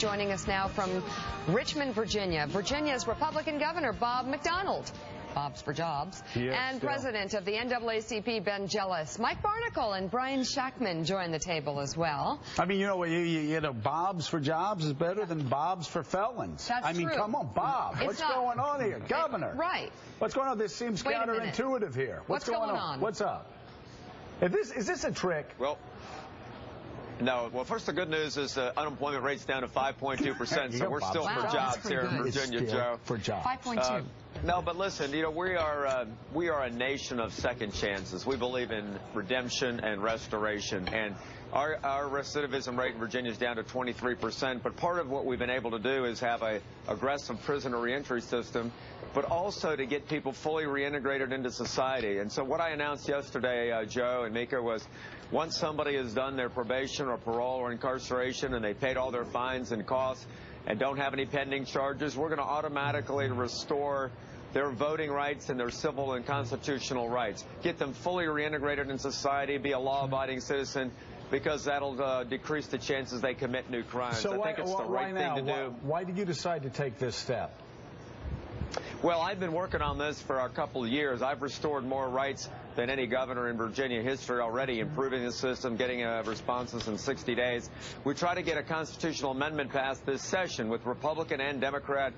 joining us now from Richmond, Virginia. Virginia's Republican Governor Bob McDonnell. Bob's for Jobs. Yes, and President of the NAACP, Ben Jealous. Mike Barnacle and Brian Shackman join the table as well. I mean, you know, Bob's for Jobs is better than Bob's for felons. That's I mean, true. Come on, Bob. What's going on here? Governor. Right. What's going on? This seems counterintuitive here. What's going on? What's up? Is this a trick? Well, no. Well, first, the good news is the unemployment rate's down to 5.2%, so we're still for jobs here in Virginia, Joe. For jobs. 5.2. No, but listen, you know, we are a nation of second chances. We believe in redemption and restoration, and our recidivism rate in Virginia is down to 23%. But part of what we've been able to do is have a aggressive prisoner reentry system, but also to get people fully reintegrated into society. And so what I announced yesterday, Joe and Mika, was once somebody has done their probation or parole or incarceration and they paid all their fines and costs and don't have any pending charges, we're going to automatically restore their voting rights and their civil and constitutional rights, get them fully reintegrated in society, be a law-abiding citizen, because that'll decrease the chances they commit new crimes. So I think it's the right thing to do. Why did you decide to take this step? Well, I've been working on this for a couple of years. I've restored more rights than any governor in Virginia history already, improving the system, getting responses in 60 days. We try to get a constitutional amendment passed this session with Republican and Democrat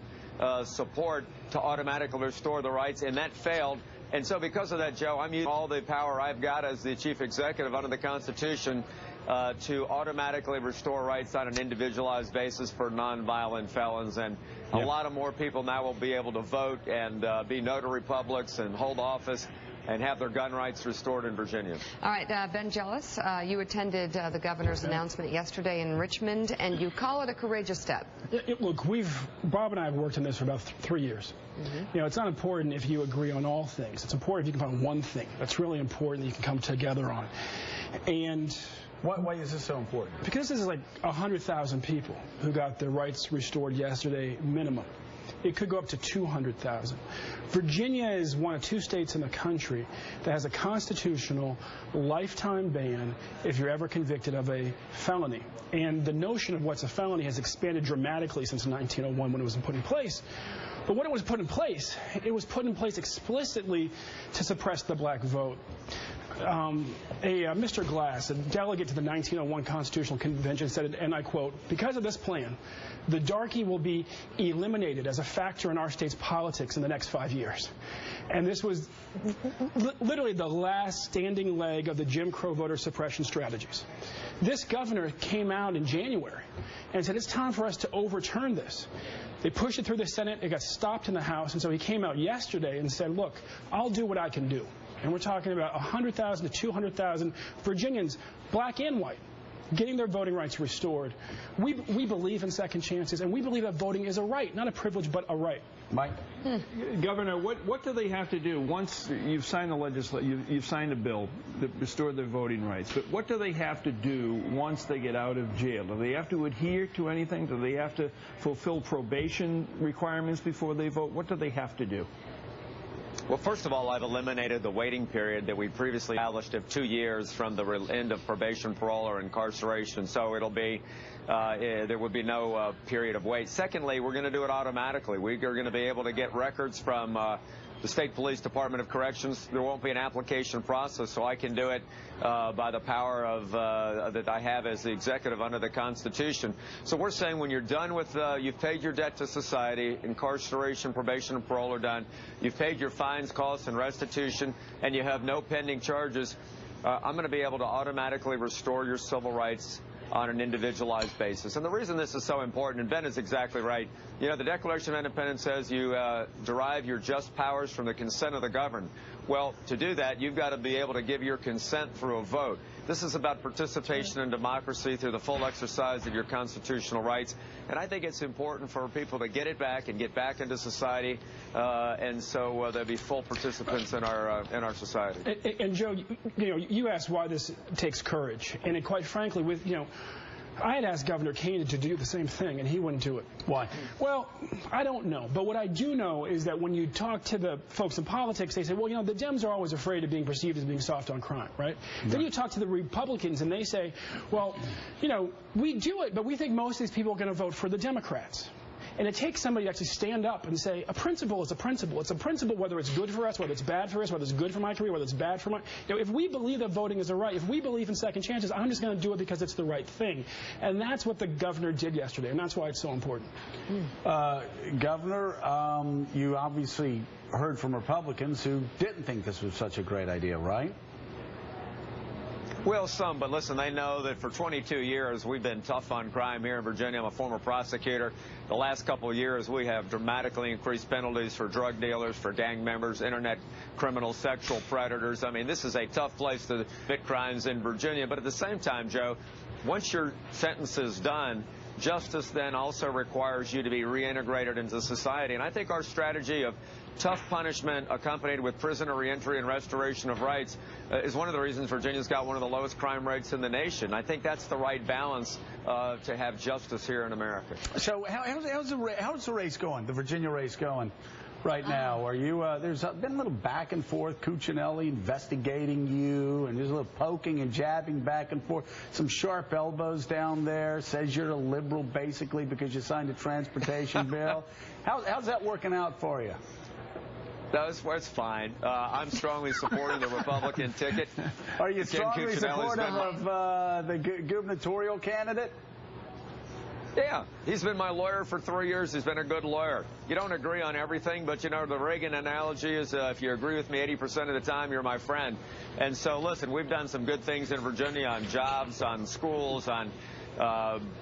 support to automatically restore the rights, and that failed. And so because of that, Joe, I'm using all the power I've got as the chief executive under the Constitution to automatically restore rights on an individualized basis for nonviolent felons. And a lot of more people now will be able to vote and be notary publics and hold office and have their gun rights restored in Virginia. All right, Ben Jealous, you attended the governor's announcement yesterday in Richmond, and you call it a courageous step. Look, Bob and I have worked on this for about 3 years. You know, it's not important if you agree on all things. It's important if you can find one thing that's really important that you can come together on. And why is this so important? Because this is like 100,000 people who got their rights restored yesterday, minimum. It could go up to 200,000. Virginia is one of 2 states in the country that has a constitutional lifetime ban if you're ever convicted of a felony. And the notion of what's a felony has expanded dramatically since 1901 when it was put in place. But when it was put in place, it was put in place explicitly to suppress the black vote. Mr. Glass, a delegate to the 1901 Constitutional Convention, said, and I quote, "Because of this plan, the darky will be eliminated as a factor in our state's politics in the next 5 years." And this was literally the last standing leg of the Jim Crow voter suppression strategies. This governor came out in January and said, it's time for us to overturn this. They pushed it through the Senate. It got stopped in the House. And so he came out yesterday and said, look, I'll do what I can do. And we're talking about 100,000 to 200,000 Virginians, black and white, getting their voting rights restored. We believe in second chances, and we believe that voting is a right, not a privilege, but a right. Mike? Governor, what do they have to do once you've signed the legislation, you've signed a bill that restored their voting rights, but what do they have to do once they get out of jail? Do they have to adhere to anything? Do they have to fulfill probation requirements before they vote? What do they have to do? Well, first of all, I've eliminated the waiting period that we previously established of 2 years from the end of probation, parole, or incarceration. So it'll be there would be no period of wait. Secondly, we're going to do it automatically. We are going to be able to get records from the State Police Department of Corrections. There won't be an application process, so I can do it by the power of that I have as the executive under the Constitution. So we're saying when you're done with, you've paid your debt to society, incarceration, probation, and parole are done, you've paid your fines, costs, and restitution, and you have no pending charges, I'm going to be able to automatically restore your civil rights on an individualized basis. And the reason this is so important, and Ben is exactly right, you know, the Declaration of Independence says you derive your just powers from the consent of the governed. Well, to do that, you've got to be able to give your consent through a vote. This is about participation in democracy through the full exercise of your constitutional rights. And I think it's important for people to get it back and get back into society, and so they'll be full participants in our society. And Joe, you asked why this takes courage, and quite frankly, with I had asked Governor Kane to do the same thing, and he wouldn't do it. Why? Well, I don't know. But what I do know is that when you talk to the folks in politics, they say, well, the Dems are always afraid of being perceived as being soft on crime, right? Then you talk to the Republicans, and they say, well, we do it, but we think most of these people are going to vote for the Democrats. And it takes somebody to actually stand up and say, a principle is a principle. It's a principle whether it's good for us, whether it's bad for us, whether it's good for my career, whether it's bad for my... if we believe that voting is a right, if we believe in second chances, I'm just going to do it because it's the right thing. And that's what the governor did yesterday, and that's why it's so important. Governor, you obviously heard from Republicans who didn't think this was such a great idea, right? Well, some, but listen, they know that for 22 years we've been tough on crime here in Virginia. I'm a former prosecutor. The last couple of years we have dramatically increased penalties for drug dealers, for gang members, internet criminals, sexual predators. I mean, this is a tough place to commit crimes in Virginia. But at the same time, Joe, once your sentence is done, justice then also requires you to be reintegrated into society. And I think our strategy of tough punishment accompanied with prisoner reentry and restoration of rights is one of the reasons Virginia's got one of the lowest crime rates in the nation. I think that's the right balance to have justice here in America. So how's the race going, the Virginia race going right now? Are you there's been a little back and forth, Cuccinelli investigating you, and there's a little poking and jabbing back and forth, some sharp elbows down there, says you're a liberal basically because you signed a transportation bill. How's that working out for you? That's fine. I'm strongly supporting the Republican ticket. Are you strongly supportive of the gubernatorial candidate? Yeah, he's been my lawyer for 3 years. He's been a good lawyer. You don't agree on everything, but the Reagan analogy is if you agree with me 80% of the time, you're my friend. And so, listen, we've done some good things in Virginia on jobs, on schools, on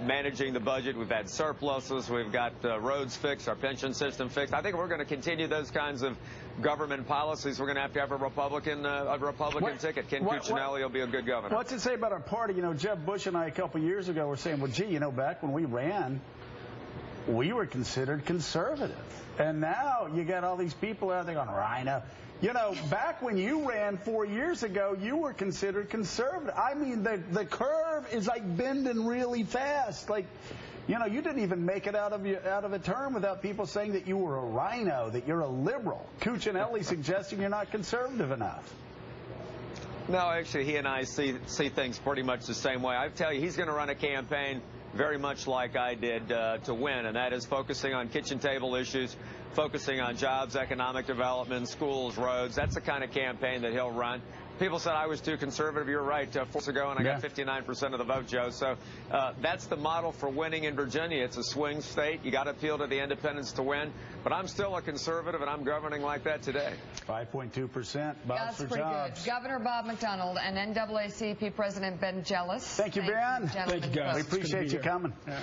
managing the budget. We've had surpluses. We've got roads fixed, our pension system fixed. I think we're going to continue those kinds of government policies. We're going to have a Republican ticket. Ken Cuccinelli will be a good governor. What's it say about our party? Jeb Bush and I a couple years ago were saying, well, gee, back when we ran, we were considered conservative. And now you got all these people out there going, Rhino. Back when you ran 4 years ago, you were considered conservative. I mean, the curve is like bending really fast. Like, you didn't even make it out of a term without people saying that you were a rhino, that you're a liberal. Cuccinelli suggesting you're not conservative enough. No, actually, he and I see things pretty much the same way. I tell you, he's going to run a campaign very much like I did to win, and that is focusing on kitchen table issues, focusing on jobs, economic development, schools, roads. That's the kind of campaign that he'll run. People said I was too conservative. You're right, 4 years ago, and I got 59% of the vote, Joe. So that's the model for winning in Virginia. It's a swing state. You got to appeal to the independents to win. But I'm still a conservative, and I'm governing like that today. 5.2%. Bob's for jobs. Good. Governor Bob McDonnell and NAACP President Ben Jealous. Thank you, Ben. Thank you, guys. We appreciate you coming. Yeah.